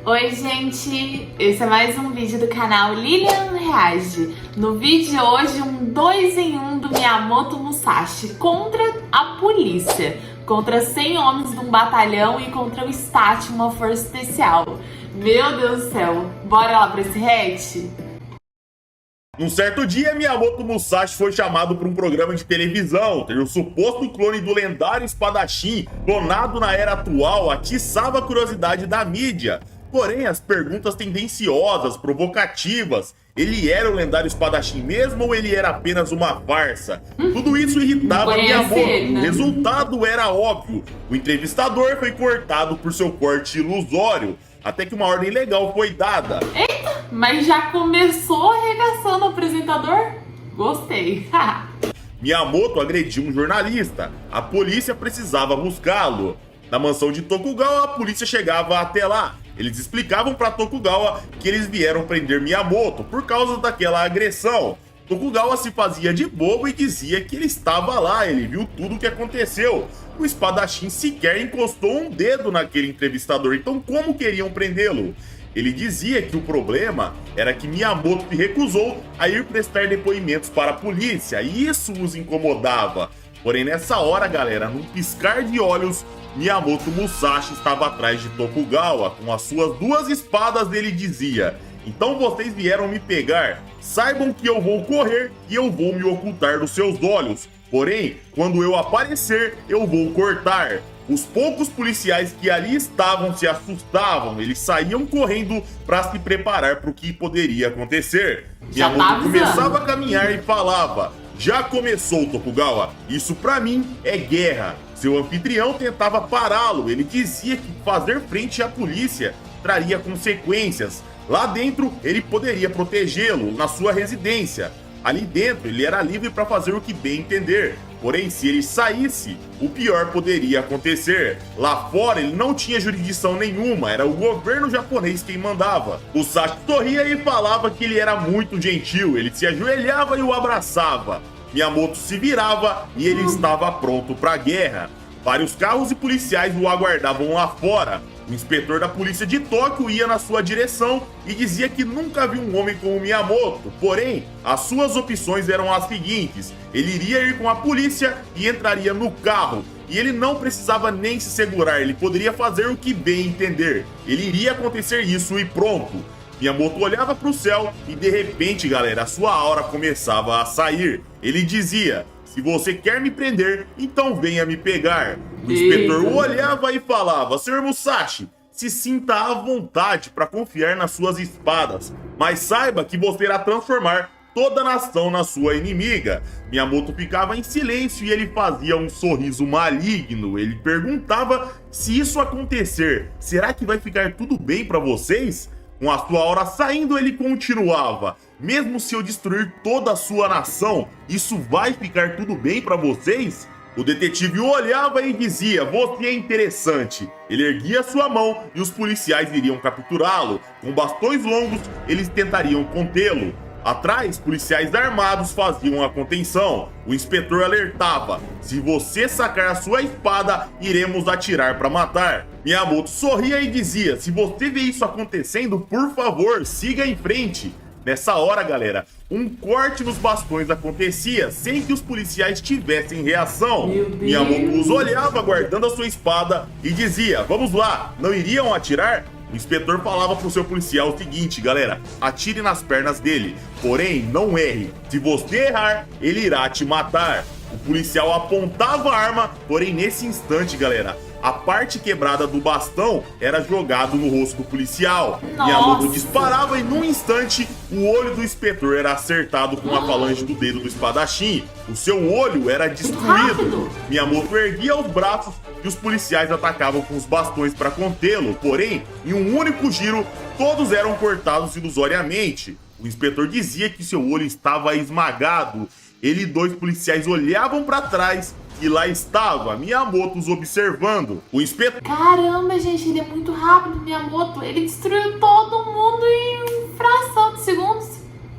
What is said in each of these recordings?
Oi gente, esse é mais um vídeo do canal Lilian Reage. No vídeo de hoje, um 2 em 1 do Miyamoto Musashi contra a polícia, contra 100 homens de um batalhão e contra o STAT, uma força especial. Meu Deus do céu, bora lá pra esse react? Num certo dia, Miyamoto Musashi foi chamado para um programa de televisão. Ter o suposto clone do lendário espadachim, clonado na era atual, atiçava a curiosidade da mídia. Porém, as perguntas tendenciosas, provocativas, ele era o lendário espadachim mesmo ou ele era apenas uma farsa? Tudo isso irritava Miyamoto. O resultado era óbvio. O entrevistador foi cortado por seu corte ilusório, até que uma ordem legal foi dada. Eita, mas já começou arregaçando o apresentador? Gostei. Miyamoto agrediu um jornalista. A polícia precisava buscá-lo. Na mansão de Tokugawa, a polícia chegava até lá. Eles explicavam para Tokugawa que eles vieram prender Miyamoto por causa daquela agressão. Tokugawa se fazia de bobo e dizia que ele estava lá, ele viu tudo o que aconteceu. O espadachim sequer encostou um dedo naquele entrevistador, então como queriam prendê-lo? Ele dizia que o problema era que Miyamoto se recusou a ir prestar depoimentos para a polícia, e isso os incomodava. Porém, nessa hora, galera, num piscar de olhos, Miyamoto Musashi estava atrás de Tokugawa. Com as suas duas espadas, ele dizia: então vocês vieram me pegar, saibam que eu vou correr e eu vou me ocultar dos seus olhos. Porém, quando eu aparecer, eu vou cortar. Os poucos policiais que ali estavam se assustavam, eles saíam correndo para se preparar para o que poderia acontecer. Miyamoto começava a caminhar e falava: já começou, Tokugawa, isso pra mim é guerra. Seu anfitrião tentava pará-lo, ele dizia que fazer frente à polícia traria consequências. Lá dentro, ele poderia protegê-lo na sua residência. Ali dentro, ele era livre para fazer o que bem entender. Porém, se ele saísse, o pior poderia acontecer. Lá fora, ele não tinha jurisdição nenhuma, era o governo japonês quem mandava. O Musashi sorria e falava que ele era muito gentil, ele se ajoelhava e o abraçava. Miyamoto se virava e ele estava pronto para a guerra. Vários carros e policiais o aguardavam lá fora. O inspetor da polícia de Tóquio ia na sua direção e dizia que nunca viu um homem como Miyamoto. Porém, as suas opções eram as seguintes: ele iria ir com a polícia e entraria no carro. E ele não precisava nem se segurar, ele poderia fazer o que bem entender. Ele iria acontecer isso e pronto. Miyamoto olhava para o céu e de repente, galera, a sua aura começava a sair. Ele dizia: se você quer me prender, então venha me pegar. O inspetor o olhava e falava: Sr. Musashi, se sinta à vontade para confiar nas suas espadas, mas saiba que você irá transformar toda a nação na sua inimiga. Miyamoto ficava em silêncio e ele fazia um sorriso maligno. Ele perguntava: se isso acontecer, será que vai ficar tudo bem para vocês? Com a sua aura saindo, ele continuava: mesmo se eu destruir toda a sua nação, isso vai ficar tudo bem para vocês? O detetive o olhava e dizia: você é interessante. Ele erguia sua mão e os policiais iriam capturá-lo. Com bastões longos, eles tentariam contê-lo. Atrás, policiais armados faziam a contenção. O inspetor alertava: se você sacar a sua espada, iremos atirar para matar. Miyamoto sorria e dizia: se você vê isso acontecendo, por favor, siga em frente. Nessa hora, galera, um corte nos bastões acontecia, sem que os policiais tivessem reação. Miyamoto os olhava guardando a sua espada e dizia: vamos lá, não iriam atirar? O inspetor falava pro seu policial o seguinte: galera, atire nas pernas dele, porém não erre. Se você errar, ele irá te matar. O policial apontava a arma, porém nesse instante, galera, a parte quebrada do bastão era jogado no rosto do policial. Miyamoto disparava e num instante o olho do inspetor era acertado com a falange do dedo do espadachim. O seu olho era destruído. Miyamoto erguia os braços e os policiais atacavam com os bastões para contê-lo. Porém, em um único giro, todos eram cortados ilusoriamente. O inspetor dizia que seu olho estava esmagado. Ele e dois policiais olhavam para trás e lá estava Miyamoto os observando. O inspetor... Caramba, gente, ele é muito rápido, Miyamoto. Ele destruiu todo mundo em fração de segundos.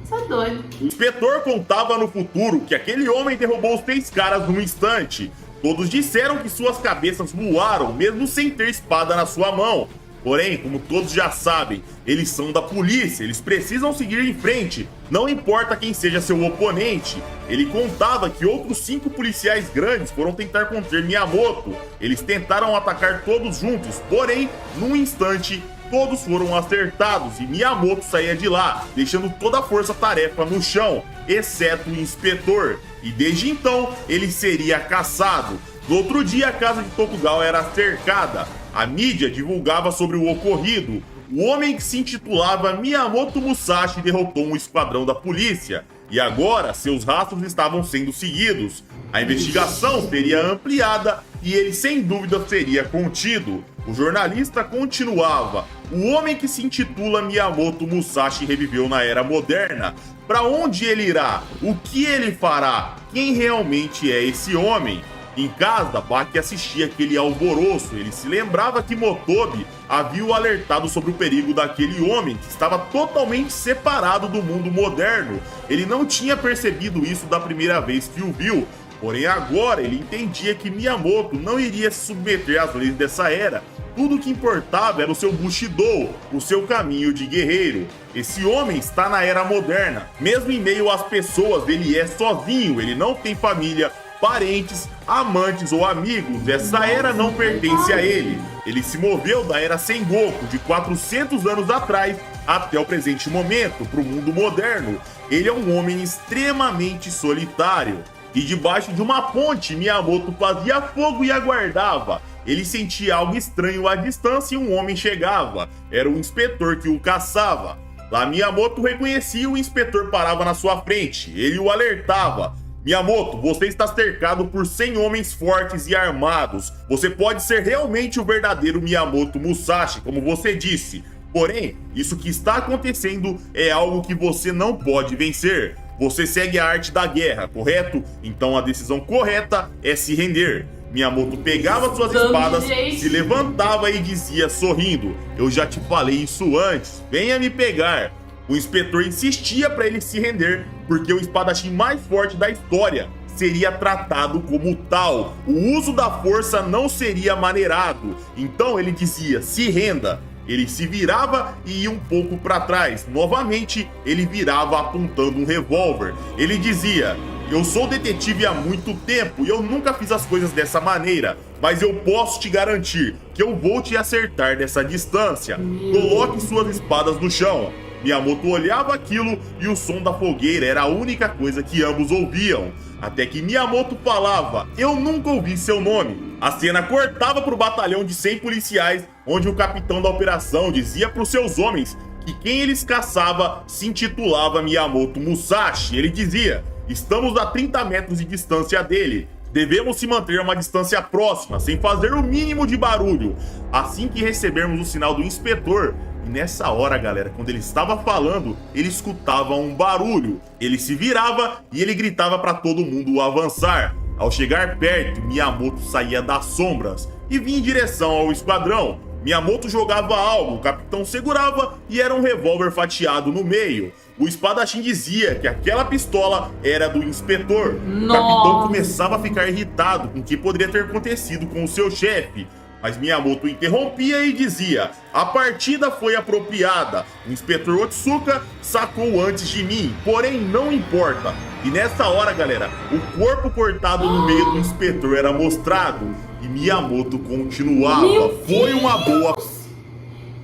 Isso é doido. O inspetor contava no futuro que aquele homem derrubou os 3 caras num instante. Todos disseram que suas cabeças voaram, mesmo sem ter espada na sua mão. Porém, como todos já sabem, eles são da polícia, eles precisam seguir em frente, não importa quem seja seu oponente. Ele contava que outros 5 policiais grandes foram tentar conter Miyamoto. Eles tentaram atacar todos juntos, porém, num instante, todos foram acertados e Miyamoto saía de lá, deixando toda a força-tarefa no chão, exceto o inspetor. E desde então, ele seria caçado. No outro dia, a casa de Tokugawa era cercada. A mídia divulgava sobre o ocorrido. O homem que se intitulava Miyamoto Musashi derrotou um esquadrão da polícia. E agora, seus rastros estavam sendo seguidos. A investigação seria ampliada e ele sem dúvida seria contido. O jornalista continuava. O homem que se intitula Miyamoto Musashi reviveu na era moderna. Para onde ele irá? O que ele fará? Quem realmente é esse homem? Em casa, Baki assistia aquele alvoroço. Ele se lembrava que Motobi havia o alertado sobre o perigo daquele homem que estava totalmente separado do mundo moderno. Ele não tinha percebido isso da primeira vez que o viu. Porém, agora ele entendia que Miyamoto não iria se submeter às leis dessa era. Tudo o que importava era o seu Bushido, o seu caminho de guerreiro. Esse homem está na era moderna. Mesmo em meio às pessoas, ele é sozinho, ele não tem família, parentes, amantes ou amigos. Essa era não pertence a ele. Ele se moveu da era Sengoku, de 400 anos atrás, até o presente momento, para o mundo moderno. Ele é um homem extremamente solitário. E debaixo de uma ponte, Miyamoto fazia fogo e aguardava. Ele sentia algo estranho à distância e um homem chegava. Era o inspetor que o caçava. Lá Miyamoto reconhecia e o inspetor parava na sua frente. Ele o alertava. Miyamoto, você está cercado por 100 homens fortes e armados. Você pode ser realmente o verdadeiro Miyamoto Musashi, como você disse. Porém, isso que está acontecendo é algo que você não pode vencer. Você segue a arte da guerra, correto? Então a decisão correta é se render. Miyamoto pegava suas espadas, se levantava e dizia sorrindo: eu já te falei isso antes, venha me pegar. O inspetor insistia para ele se render, porque o espadachim mais forte da história seria tratado como tal. O uso da força não seria maneirado. Então ele dizia: se renda. Ele se virava e ia um pouco para trás. Novamente, ele virava apontando um revólver. Ele dizia: eu sou detetive há muito tempo e eu nunca fiz as coisas dessa maneira, mas eu posso te garantir que eu vou te acertar dessa distância. Coloque suas espadas no chão. Miyamoto olhava aquilo e o som da fogueira era a única coisa que ambos ouviam. Até que Miyamoto falava: eu nunca ouvi seu nome. A cena cortava para o batalhão de 100 policiais, onde o capitão da operação dizia para os seus homens que quem eles caçava se intitulava Miyamoto Musashi. Ele dizia: estamos a 30 metros de distância dele. Devemos se manter a uma distância próxima, sem fazer o mínimo de barulho. Assim que recebermos o sinal do inspetor. E nessa hora, galera, quando ele estava falando, ele escutava um barulho. Ele se virava e ele gritava para todo mundo avançar. Ao chegar perto, Miyamoto saía das sombras e vinha em direção ao esquadrão. Miyamoto jogava algo, o capitão segurava e era um revólver fatiado no meio. O espadachim dizia que aquela pistola era do inspetor. O capitão começava a ficar irritado com o que poderia ter acontecido com o seu chefe. Mas Miyamoto interrompia e dizia: a partida foi apropriada. O inspetor Otsuka sacou antes de mim, porém não importa. E nessa hora, galera, o corpo cortado no meio do inspetor era mostrado. E Miyamoto continuava. Foi uma boa...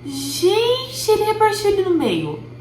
Gente, ele repartiu ele no meio.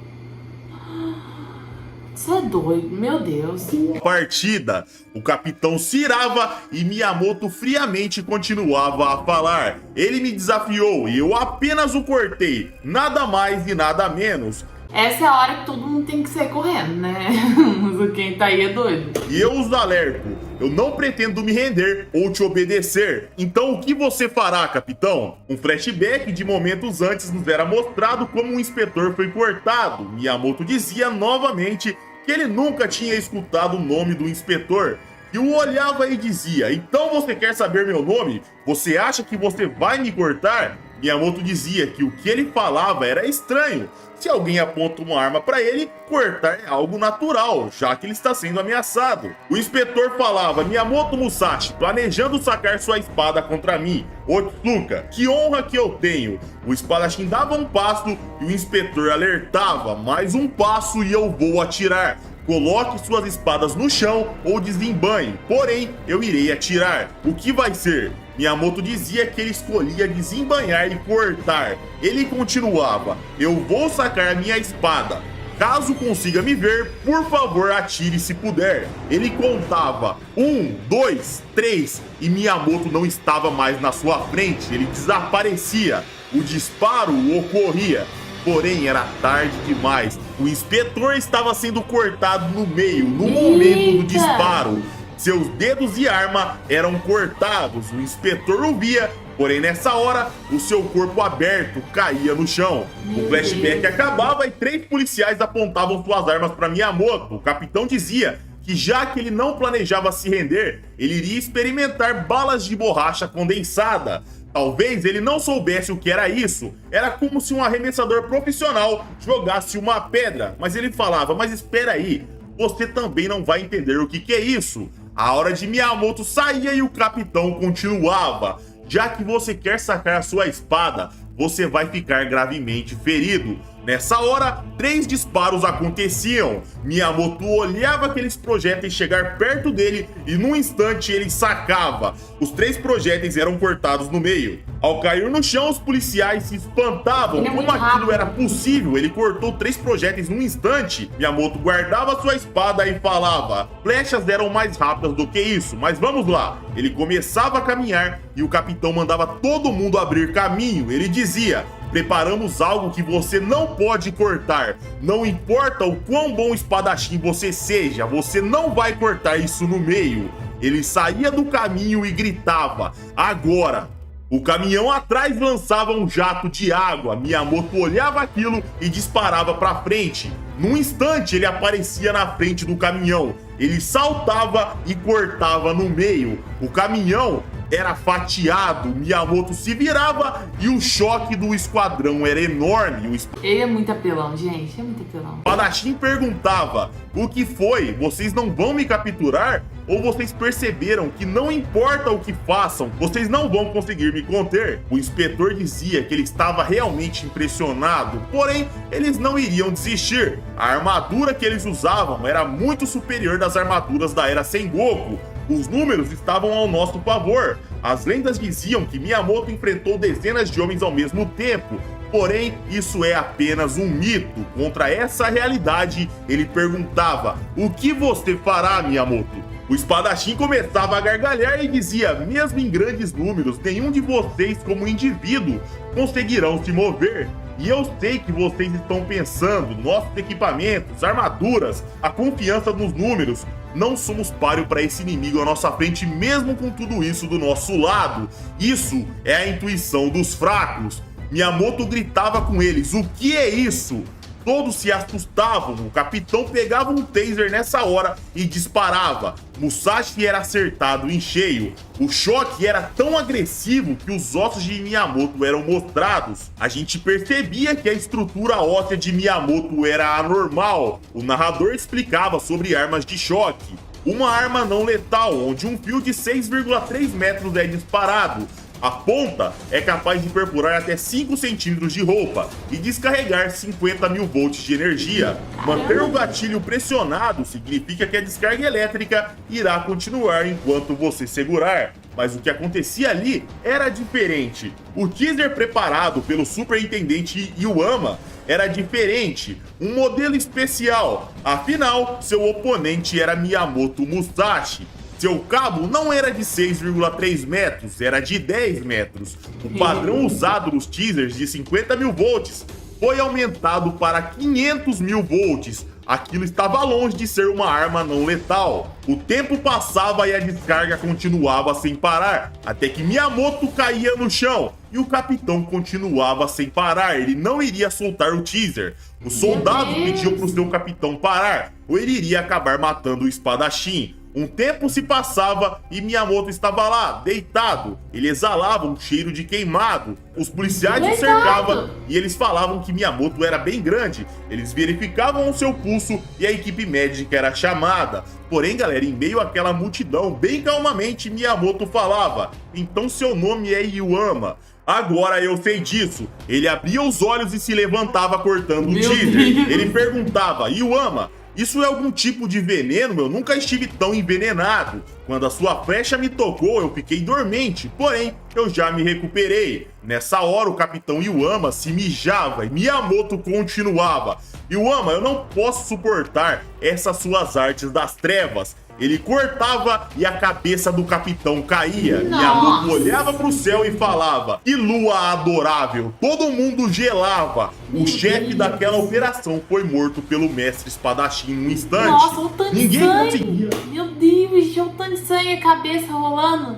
Isso é doido, meu Deus. Partida, o capitão se irava e Miyamoto friamente continuava a falar. Ele me desafiou e eu apenas o cortei, nada mais e nada menos. Essa é a hora que todo mundo tem que sair correndo, né? Mas quem tá aí é doido. E eu os alerto, eu não pretendo me render ou te obedecer. Então o que você fará, capitão? Um flashback de momentos antes nos era mostrado como o inspetor foi cortado. Miyamoto dizia novamente que ele nunca tinha escutado o nome do inspetor. E o olhava e dizia: então você quer saber meu nome? Você acha que você vai me cortar? Miyamoto dizia que o que ele falava era estranho. Se alguém aponta uma arma para ele, cortar é algo natural, já que ele está sendo ameaçado. O inspetor falava: Miyamoto Musashi, planejando sacar sua espada contra mim. Otsuka, que honra que eu tenho. O espadachim dava um passo e o inspetor alertava: mais um passo e eu vou atirar. Coloque suas espadas no chão ou desembanhe, porém eu irei atirar. O que vai ser? Miyamoto dizia que ele escolhia desembanhar e cortar. Ele continuava: eu vou sacar a minha espada. Caso consiga me ver, por favor atire se puder. Ele contava 1, 2, 3 e Miyamoto não estava mais na sua frente, ele desaparecia. O disparo ocorria. Porém, era tarde demais. O inspetor estava sendo cortado no meio, no momento do disparo. Seus dedos e arma eram cortados. O inspetor o via, porém nessa hora, o seu corpo aberto caía no chão. O flashback acabava e 3 policiais apontavam suas armas para Miyamoto. O capitão dizia que já que ele não planejava se render, ele iria experimentar balas de borracha condensada. Talvez ele não soubesse o que era isso. Era como se um arremessador profissional jogasse uma pedra. Mas ele falava: mas espera aí, você também não vai entender o que é isso. A hora de Miyamoto saía e o capitão continuava: já que você quer sacar a sua espada, você vai ficar gravemente ferido. Nessa hora, 3 disparos aconteciam. Miyamoto olhava aqueles projéteis chegar perto dele e num instante ele sacava. Os 3 projéteis eram cortados no meio. Ao cair no chão, os policiais se espantavam como aquilo era possível. Ele cortou 3 projéteis num instante. Miyamoto guardava sua espada e falava: flechas eram mais rápidas do que isso, mas vamos lá. Ele começava a caminhar e o capitão mandava todo mundo abrir caminho. Ele dizia: preparamos algo que você não pode cortar. Não importa o quão bom espadachim você seja, você não vai cortar isso no meio. Ele saía do caminho e gritava: agora! O caminhão atrás lançava um jato de água. Miyamoto olhava aquilo e disparava para frente. Num instante ele aparecia na frente do caminhão. Ele saltava e cortava no meio. O caminhão era fatiado, Miyamoto se virava e o choque do esquadrão era enorme. Ele é muito apelão, gente, é muito apelão. O espadachim perguntava: o que foi? Vocês não vão me capturar? Ou vocês perceberam que não importa o que façam, vocês não vão conseguir me conter? O inspetor dizia que ele estava realmente impressionado, porém eles não iriam desistir. A armadura que eles usavam era muito superior das armaduras da Era Sengoku. Os números estavam ao nosso favor. As lendas diziam que Miyamoto enfrentou dezenas de homens ao mesmo tempo. Porém, isso é apenas um mito. Contra essa realidade, ele perguntava: o que você fará, Miyamoto? O espadachim começava a gargalhar e dizia: mesmo em grandes números, nenhum de vocês como indivíduo conseguirão se mover. E eu sei que vocês estão pensando: nossos equipamentos, armaduras, a confiança nos números. Não somos páreo para esse inimigo à nossa frente, mesmo com tudo isso do nosso lado. Isso é a intuição dos fracos. Miyamoto gritava com eles: o que é isso? Todos se assustavam. O capitão pegava um taser nessa hora e disparava. Musashi era acertado em cheio. O choque era tão agressivo que os ossos de Miyamoto eram mostrados. A gente percebia que a estrutura óssea de Miyamoto era anormal. O narrador explicava sobre armas de choque. Uma arma não letal, onde um fio de 6,3 metros é disparado. A ponta é capaz de perfurar até 5 centímetros de roupa e descarregar 50 mil volts de energia. Manter o gatilho pressionado significa que a descarga elétrica irá continuar enquanto você segurar. Mas o que acontecia ali era diferente. O teaser preparado pelo superintendente Iwama era diferente, um modelo especial. Afinal, seu oponente era Miyamoto Musashi. Seu cabo não era de 6,3 metros, era de 10 metros. O padrão usado nos teasers de 50 mil volts foi aumentado para 500 mil volts. Aquilo estava longe de ser uma arma não letal. O tempo passava e a descarga continuava sem parar, até que Miyamoto caía no chão e o capitão continuava sem parar. Ele não iria soltar o teaser. Os soldados pediam para o seu capitão parar, ou ele iria acabar matando o espadachim. Um tempo se passava e Miyamoto estava lá, deitado. Ele exalava um cheiro de queimado. Os policiais o cercavam e eles falavam que Miyamoto era bem grande. Eles verificavam o seu pulso e a equipe médica era chamada. Porém, galera, em meio àquela multidão, bem calmamente, Miyamoto falava: então seu nome é Iwama. Agora eu sei disso. Ele abria os olhos e se levantava cortando o teaser. Ele perguntava: Iwama, isso é algum tipo de veneno? Eu nunca estive tão envenenado. Quando a sua flecha me tocou, eu fiquei dormente, porém, eu já me recuperei. Nessa hora, o capitão Iwama se mijava e Miyamoto continuava: Iwama, eu não posso suportar essas suas artes das trevas. Ele cortava e a cabeça do capitão caía. Miyamoto olhava pro céu e falava: que lua adorável! Todo mundo gelava. O chefe daquela operação foi morto pelo mestre espadachim num instante. Nossa, o tanto de Ninguém sangue! conseguia. Meu Deus, o tanto de sangue, a cabeça rolando.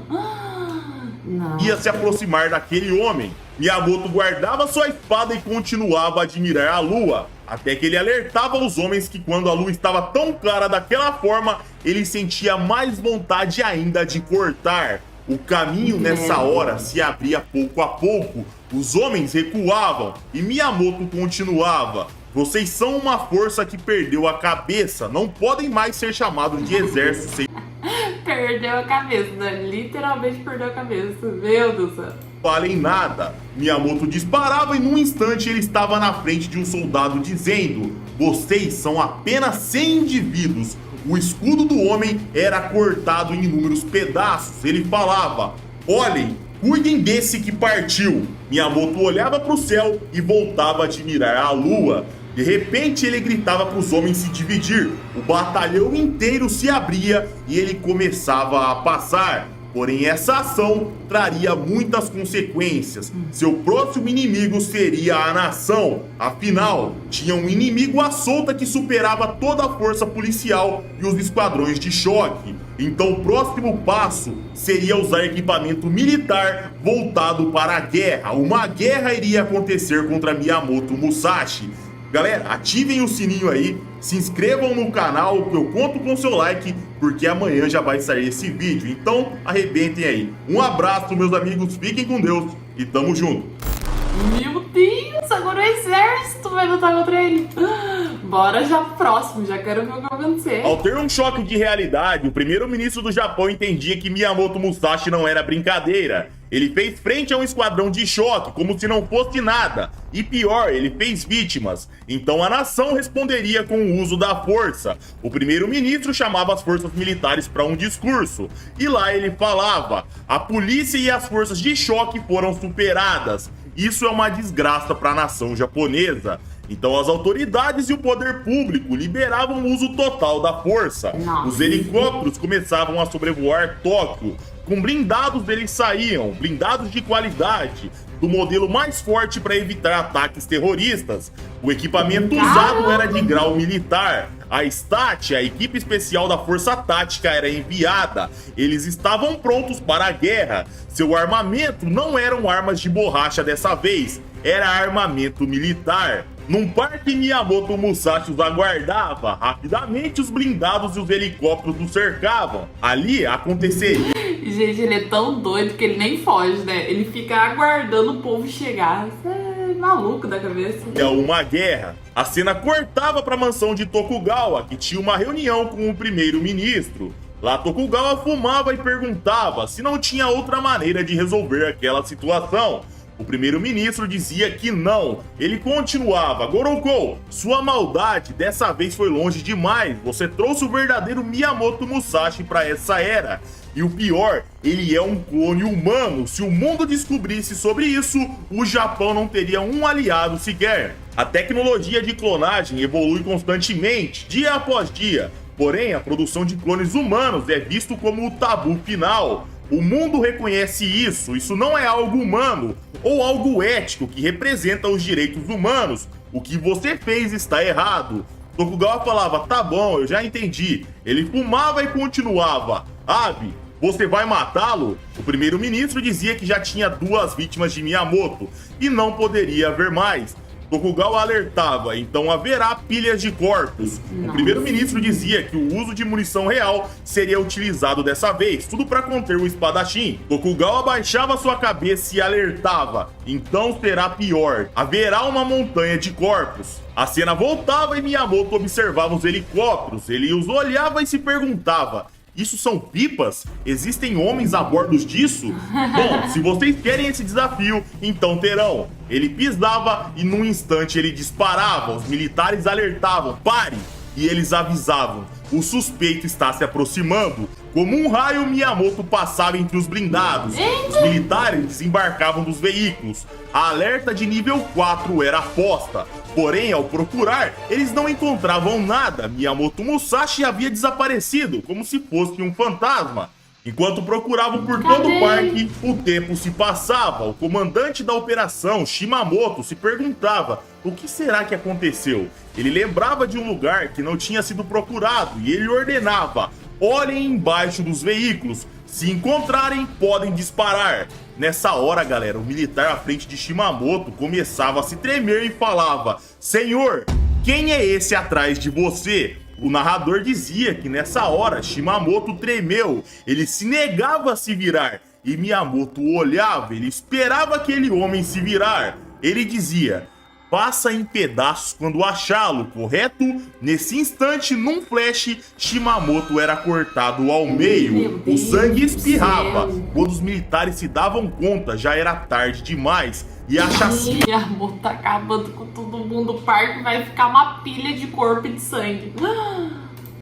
Não. Ia se aproximar daquele homem. Miyamoto guardava sua espada e continuava a admirar a lua, até que ele alertava os homens que quando a lua estava tão clara daquela forma, ele sentia mais vontade ainda de cortar. O caminho nessa hora se abria pouco a pouco. Os homens recuavam e Miyamoto continuava: vocês são uma força que perdeu a cabeça, não podem mais ser chamados de exército sem... Perdeu a cabeça, né? Literalmente perdeu a cabeça. Meu Deus do céu. Valem nada. Miyamoto disparava e num instante ele estava na frente de um soldado dizendo: vocês são apenas 100 indivíduos. O escudo do homem era cortado em inúmeros pedaços. Ele falava: olhem, cuidem desse que partiu. Miyamoto olhava para o céu e voltava a admirar a lua. De repente ele gritava para os homens se dividir. O batalhão inteiro se abria e ele começava a passar. Porém, essa ação traria muitas consequências. Seu próximo inimigo seria a nação. Afinal, tinha um inimigo à solta que superava toda a força policial e os esquadrões de choque. Então, o próximo passo seria usar equipamento militar voltado para a guerra. Uma guerra iria acontecer contra Miyamoto Musashi. Galera, ativem o sininho aí, se inscrevam no canal, que eu conto com seu like, porque amanhã já vai sair esse vídeo. Então, arrebentem aí. Um abraço, meus amigos, fiquem com Deus e tamo junto. Meu Deus, agora o exército vai lutar contra ele. Bora já pro próximo, já quero ver o que vai acontecer. Ao ter um choque de realidade, o primeiro-ministro do Japão entendia que Miyamoto Musashi não era brincadeira. Ele fez frente a um esquadrão de choque, como se não fosse nada. E pior, ele fez vítimas. Então a nação responderia com o uso da força. O primeiro-ministro chamava as forças militares para um discurso. E lá ele falava: a polícia e as forças de choque foram superadas. Isso é uma desgraça para a nação japonesa. Então as autoridades e o poder público liberavam o uso total da força. Os helicópteros começavam a sobrevoar Tóquio. Com blindados eles saíam, blindados de qualidade, do modelo mais forte para evitar ataques terroristas. O equipamento usado era de grau militar. A STAT, a equipe especial da Força Tática, era enviada. Eles estavam prontos para a guerra. Seu armamento não eram armas de borracha dessa vez, era armamento militar. Num parque, Miyamoto Musashi os aguardava. Rapidamente os blindados e os helicópteros o cercavam. Ali aconteceria... Gente, ele é tão doido que ele nem foge, né? Ele fica aguardando o povo chegar. Você é maluco da cabeça. É uma guerra. A cena cortava para a mansão de Tokugawa, que tinha uma reunião com o primeiro-ministro. Lá Tokugawa fumava e perguntava se não tinha outra maneira de resolver aquela situação. O primeiro-ministro dizia que não. Ele continuava: Goroko, sua maldade dessa vez foi longe demais. Você trouxe o verdadeiro Miyamoto Musashi para essa era. E o pior, ele é um clone humano. Se o mundo descobrisse sobre isso, o Japão não teria um aliado sequer. A tecnologia de clonagem evolui constantemente, dia após dia. Porém, a produção de clones humanos é visto como o tabu final. O mundo reconhece isso. Isso não é algo humano ou algo ético que representa os direitos humanos. O que você fez está errado. Tokugawa falava: tá bom, eu já entendi. Ele fumava e continuava: Abe, você vai matá-lo? O primeiro-ministro dizia que já tinha 2 vítimas de Miyamoto e não poderia haver mais. Tokugawa alertava, então haverá pilhas de corpos. O primeiro-ministro dizia que o uso de munição real seria utilizado dessa vez, tudo para conter o espadachim. Tokugawa abaixava sua cabeça e alertava, então será pior, haverá uma montanha de corpos. A cena voltava e Miyamoto observava os helicópteros, ele os olhava e se perguntava: isso são pipas? Existem homens a bordo disso? Bom, se vocês querem esse desafio, então terão. Ele pisava e num instante ele disparava. Os militares alertavam: pare! E eles avisavam: o suspeito está se aproximando. Como um raio, Miyamoto passava entre os blindados. Os militares desembarcavam dos veículos. A alerta de nível 4 era posta. Porém, ao procurar, eles não encontravam nada. Miyamoto Musashi havia desaparecido, como se fosse um fantasma. Enquanto procuravam por todo o parque, o tempo se passava. O comandante da operação, Shimamoto, se perguntava: o que será que aconteceu? Ele lembrava de um lugar que não tinha sido procurado e ele ordenava: olhem embaixo dos veículos. Se encontrarem, podem disparar. Nessa hora, galera, o militar à frente de Shimamoto começava a se tremer e falava: senhor, quem é esse atrás de você? O narrador dizia que nessa hora Shimamoto tremeu, ele se negava a se virar. E Miyamoto olhava, ele esperava aquele homem se virar. Ele dizia: passa em pedaços quando achá-lo, correto? Nesse instante, num flash, Shimamoto era cortado ao meio. O sangue espirrava. Quando os militares se davam conta, já era tarde demais. E a chacina... Miyamoto tá acabando com todo mundo. O parque vai ficar uma pilha de corpo e de sangue.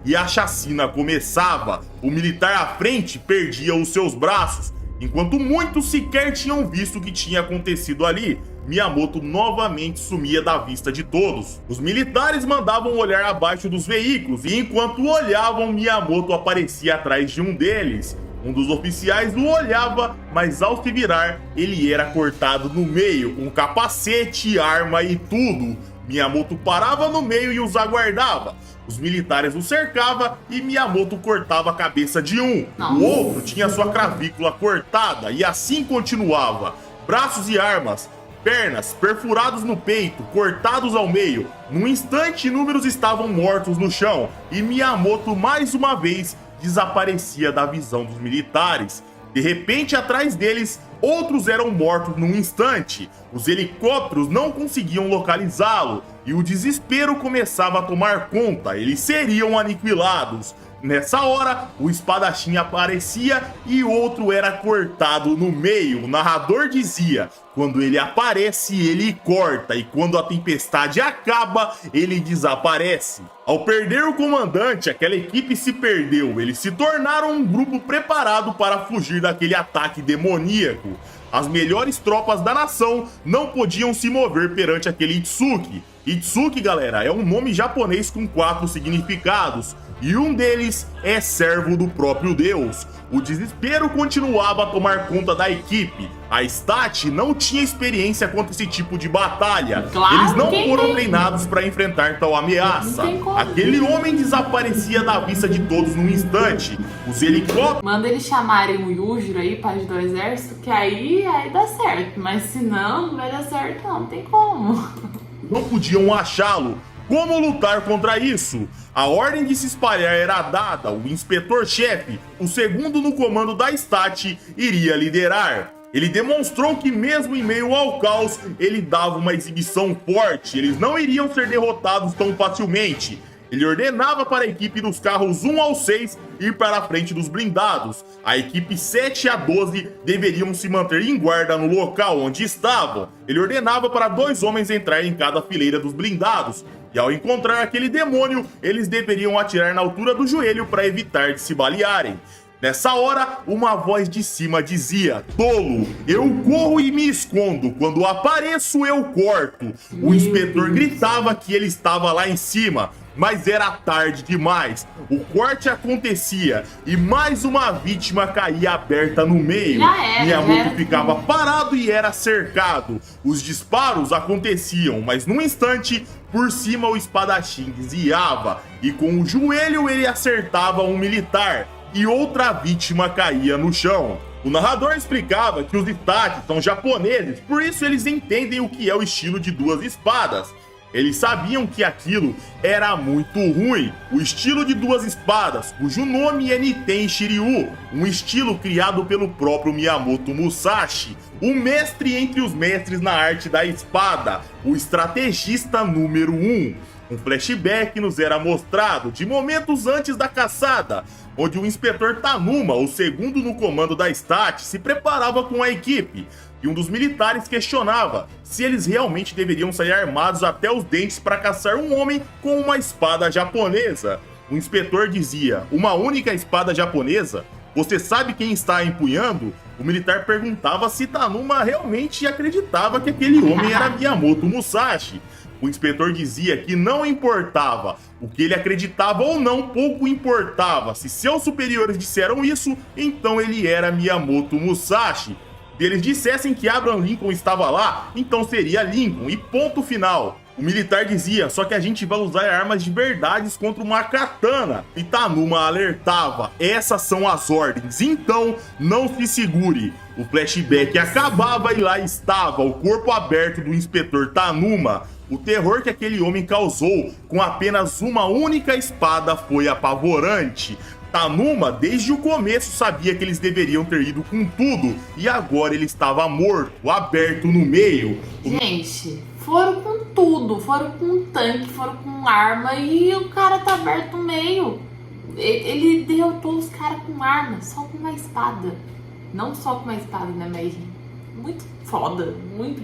E a chacina começava. O militar à frente perdia os seus braços, enquanto muitos sequer tinham visto o que tinha acontecido ali. Miyamoto novamente sumia da vista de todos. Os militares mandavam olhar abaixo dos veículos e enquanto olhavam, Miyamoto aparecia atrás de um deles. Um dos oficiais o olhava, mas ao se virar, ele era cortado no meio, com capacete, arma e tudo. Miyamoto parava no meio e os aguardava. Os militares o cercavam e Miyamoto cortava a cabeça de um. O outro tinha sua clavícula cortada e assim continuava. Braços e armas, pernas perfurados no peito, cortados ao meio. Num instante, inúmeros estavam mortos no chão e Miyamoto mais uma vez desaparecia da visão dos militares. De repente, atrás deles, outros eram mortos num instante. Os helicópteros não conseguiam localizá-lo e o desespero começava a tomar conta. Eles seriam aniquilados. Nessa hora, o espadachim aparecia e outro era cortado no meio. O narrador dizia: quando ele aparece, ele corta, e quando a tempestade acaba, ele desaparece. Ao perder o comandante, aquela equipe se perdeu. Eles se tornaram um grupo preparado para fugir daquele ataque demoníaco. As melhores tropas da nação não podiam se mover perante aquele Itsuki. Itsuki, galera, é um nome japonês com 4 significados. E um deles é servo do próprio Deus. O desespero continuava a tomar conta da equipe. A Stat não tinha experiência contra esse tipo de batalha. Eles não foram treinados para enfrentar tal ameaça. Aquele homem desaparecia da vista de todos num instante. Os helicópteros... Manda eles chamarem o Yujiro aí para ajudar o exército, que aí dá certo. Mas se não, não vai dar certo não tem como. Não podiam achá-lo. Como lutar contra isso? A ordem de se espalhar era dada, o inspetor-chefe, o segundo no comando da Stat, iria liderar. Ele demonstrou que mesmo em meio ao caos, ele dava uma exibição forte, eles não iriam ser derrotados tão facilmente. Ele ordenava para a equipe dos carros 1 ao 6 ir para a frente dos blindados. A equipe 7 a 12 deveriam se manter em guarda no local onde estavam. Ele ordenava para 2 homens entrar em cada fileira dos blindados. E ao encontrar aquele demônio, eles deveriam atirar na altura do joelho para evitar de se balearem. Nessa hora, uma voz de cima dizia: tolo, eu corro e me escondo, quando apareço eu corto. O inspetor gritava que ele estava lá em cima, mas era tarde demais. O corte acontecia e mais uma vítima caía aberta no meio. Miyamoto ficava parado e era cercado. Os disparos aconteciam, mas num instante, por cima o espadachim desviava e com o joelho ele acertava um militar. E outra vítima caía no chão. O narrador explicava que os Itachi são japoneses, por isso eles entendem o que é o estilo de duas espadas. Eles sabiam que aquilo era muito ruim. O estilo de duas espadas, cujo nome é Niten Shiryu, um estilo criado pelo próprio Miyamoto Musashi, o mestre entre os mestres na arte da espada, o estrategista número 1. Um flashback nos era mostrado de momentos antes da caçada, onde o inspetor Tanuma, o segundo no comando da STAT, se preparava com a equipe, e um dos militares questionava se eles realmente deveriam sair armados até os dentes para caçar um homem com uma espada japonesa. O inspetor dizia: "Uma única espada japonesa? Você sabe quem está empunhando?" O militar perguntava se Tanuma realmente acreditava que aquele homem era Miyamoto Musashi. O inspetor dizia que não importava o que ele acreditava ou não, pouco importava. Se seus superiores disseram isso, então ele era Miyamoto Musashi. Se eles dissessem que Abraham Lincoln estava lá, então seria Lincoln, e ponto final. O militar dizia: "Só que a gente vai usar armas de verdade contra uma katana." E Tanuma alertava: "Essas são as ordens, então não se segure." O flashback acabava e lá estava o corpo aberto do inspetor Tanuma. O terror que aquele homem causou com apenas uma única espada foi apavorante. Tanuma, desde o começo, sabia que eles deveriam ter ido com tudo, e agora ele estava morto, aberto no meio. Gente, foram com tudo, foram com um tanque, foram com arma, e o cara tá aberto no meio. Ele derrotou os caras com arma, só com uma espada. Não só com uma espada, né, mas muito foda, muito.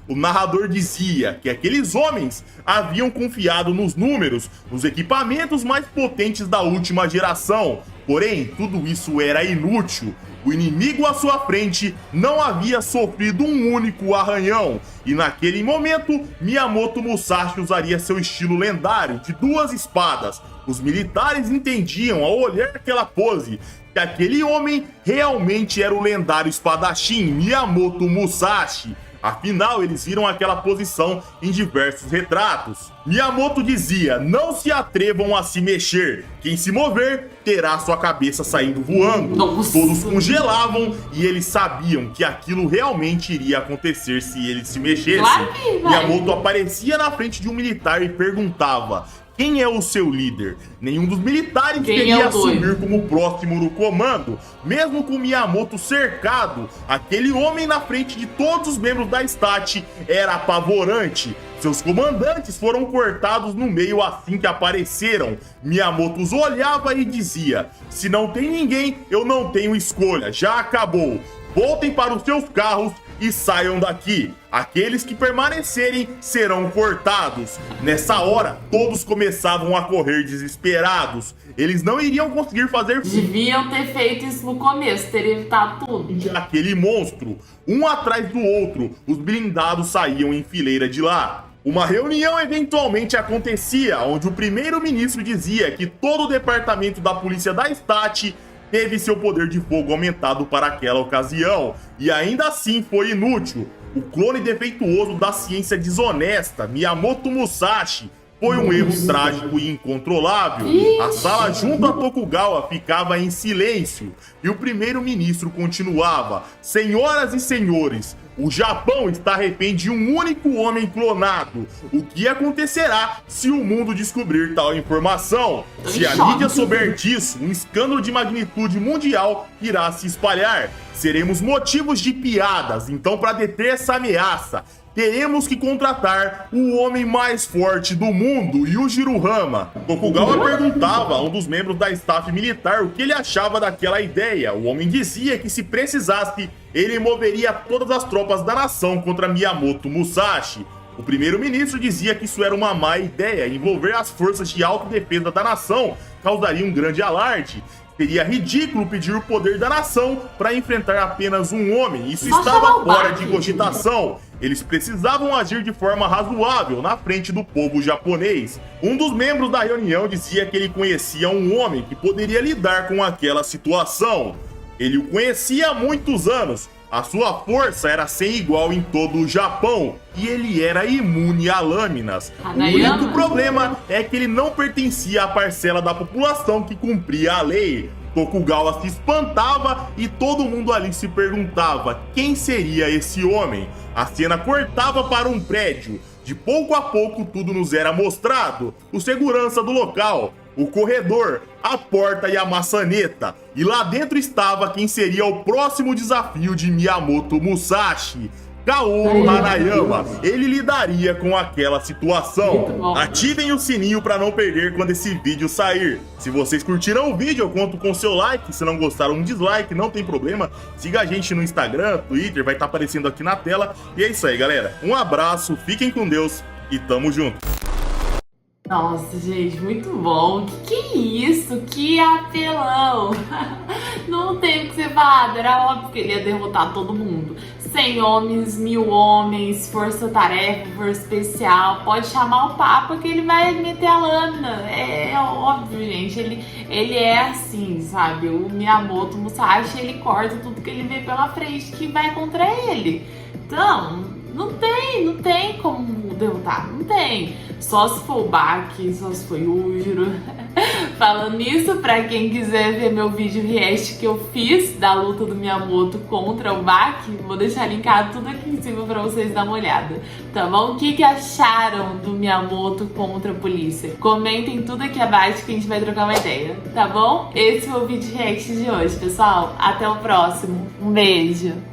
O narrador dizia que aqueles homens haviam confiado nos números, nos equipamentos mais potentes da última geração. Porém, tudo isso era inútil. O inimigo à sua frente não havia sofrido um único arranhão. E naquele momento, Miyamoto Musashi usaria seu estilo lendário de duas espadas. Os militares entendiam, ao olhar aquela pose, que aquele homem realmente era o lendário espadachim Miyamoto Musashi. Afinal, eles viram aquela posição em diversos retratos. Miyamoto dizia: "Não se atrevam a se mexer. Quem se mover terá sua cabeça saindo voando." Nossa. Todos congelavam e eles sabiam que aquilo realmente iria acontecer se eles se mexessem. Claro que vai. Miyamoto aparecia na frente de um militar e perguntava: "Quem é o seu líder?" Nenhum dos militares queria assumir como próximo no comando. Mesmo com Miyamoto cercado, aquele homem na frente de todos os membros da STAT era apavorante. Seus comandantes foram cortados no meio assim que apareceram. Miyamoto os olhava e dizia: "Se não tem ninguém, eu não tenho escolha, já acabou. Voltem para os seus carros e saiam daqui. Aqueles que permanecerem serão cortados." Nessa hora, todos começavam a correr desesperados. Eles não iriam conseguir fazer Deviam ter feito isso no começo, ter evitado tudo. aquele monstro. Um atrás do outro, os blindados saíam em fileira de lá. Uma reunião eventualmente acontecia, onde o primeiro-ministro dizia que todo o departamento da polícia da STAT teve seu poder de fogo aumentado para aquela ocasião, e ainda assim foi inútil. O clone defeituoso da ciência desonesta, Miyamoto Musashi, foi um erro trágico e incontrolável. A sala junto a Tokugawa ficava em silêncio, e o primeiro-ministro continuava: "Senhoras e senhores, o Japão está refém de um único homem clonado. O que acontecerá se o mundo descobrir tal informação? Se a mídia souber disso, um escândalo de magnitude mundial irá se espalhar. Seremos motivos de piadas, então para deter essa ameaça, teremos que contratar o homem mais forte do mundo, Yujiro Hama." Tokugawa perguntava a um dos membros da staff militar o que ele achava daquela ideia. O homem dizia que se precisasse, ele moveria todas as tropas da nação contra Miyamoto Musashi. O primeiro-ministro dizia que isso era uma má ideia, envolver as forças de autodefesa da nação causaria um grande alarde. Seria ridículo pedir o poder da nação para enfrentar apenas um homem. Isso estava fora de cogitação. Eles precisavam agir de forma razoável na frente do povo japonês. Um dos membros da reunião dizia que ele conhecia um homem que poderia lidar com aquela situação. Ele o conhecia há muitos anos. A sua força era sem igual em todo o Japão e ele era imune a lâminas. O único problema é que ele não pertencia à parcela da população que cumpria a lei. Tokugawa se espantava e todo mundo ali se perguntava quem seria esse homem. A cena cortava para um prédio. De pouco a pouco tudo nos era mostrado. O segurança do local, o corredor, a porta e a maçaneta. E lá dentro estava quem seria o próximo desafio de Miyamoto Musashi. Kaoru Hanayama, ele lidaria com aquela situação. Ativem o sininho para não perder quando esse vídeo sair. Se vocês curtiram o vídeo, eu conto com seu like. Se não gostaram, um dislike, não tem problema. Siga a gente no Instagram, Twitter, vai estar aparecendo aqui na tela. E é isso aí, galera. Um abraço, fiquem com Deus e tamo junto. Nossa, gente, muito bom. Que é isso? Que apelão. Não tem o que ser falado. Era óbvio que ele ia derrotar todo mundo. 100 homens, 1000 homens, força-tarefa, força especial. Pode chamar o Papa que ele vai meter a lâmina. É óbvio, gente. Ele é assim, sabe? O Miyamoto Musashi, ele corta tudo que ele vê pela frente que vai contra ele. Então, não tem como derrotar. Não tem. Só se for o Baki, só se for o Yujiro. Falando nisso, pra quem quiser ver meu vídeo react que eu fiz da luta do Miyamoto contra o Baki, vou deixar linkado tudo aqui em cima pra vocês darem uma olhada, tá bom? O que acharam do Miyamoto contra a polícia? Comentem tudo aqui abaixo que a gente vai trocar uma ideia, tá bom? Esse foi o vídeo react de hoje, pessoal. Até o próximo. Um beijo!